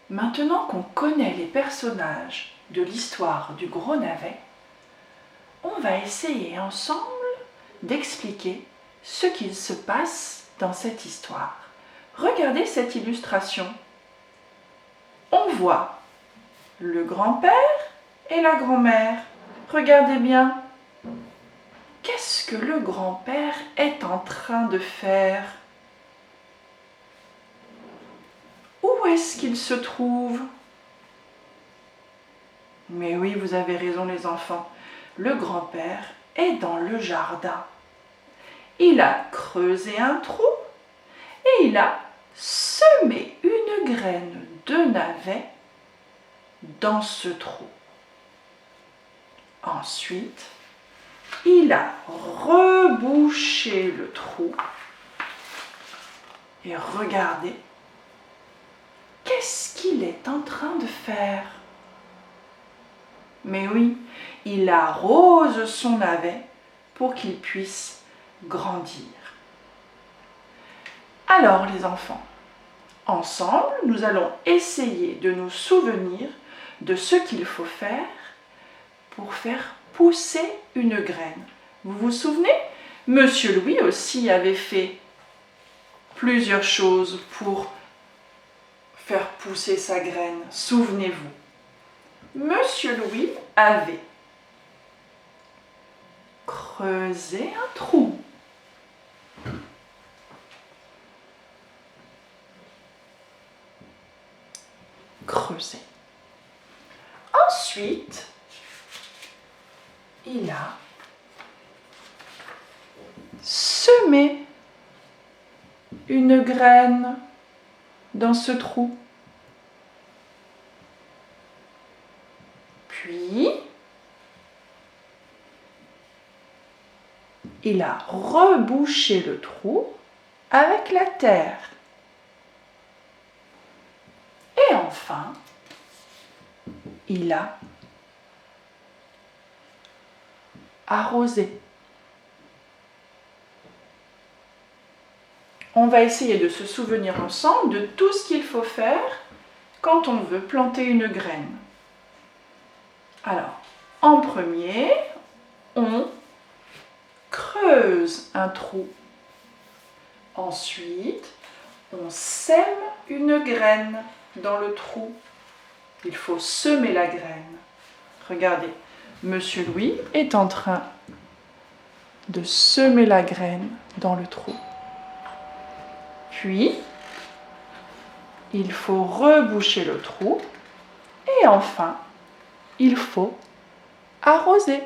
Maintenant qu'on connaît les personnages de l'histoire du Gros Navet, on va essayer ensemble d'expliquer ce qu'il se passe dans cette histoire. Regardez cette illustration. On voit le grand-père et la grand-mère. Regardez bien. Qu'est-ce que le grand-père est en train de faire? Où est-ce qu'il se trouve? Mais oui, vous avez raison les enfants. Le grand-père est dans le jardin. Il a creusé un trou et il a semé une graine de navet dans ce trou. Ensuite, il a rebouché le trou et regardez, qu'est-ce qu'il est en train de faire? Mais oui, il arrose son navet pour qu'il puisse grandir. Alors les enfants, ensemble, nous allons essayer de nous souvenir de ce qu'il faut faire pour faire pousser une graine. Vous vous souvenez? Monsieur Louis aussi avait fait plusieurs choses pour faire pousser sa graine. Souvenez-vous. Monsieur Louis avait creusé un trou. Creusé. Ensuite, il a semé une graine dans ce trou. Puis, il a rebouché le trou avec la terre. Et enfin, il a arrosé. On va essayer de se souvenir ensemble de tout ce qu'il faut faire quand on veut planter une graine. Alors, en premier, on creuse un trou. Ensuite, on sème une graine dans le trou. Il faut semer la graine. Regardez, Monsieur Louis est en train de semer la graine dans le trou. Puis, il faut reboucher le trou. Et enfin, il faut arroser.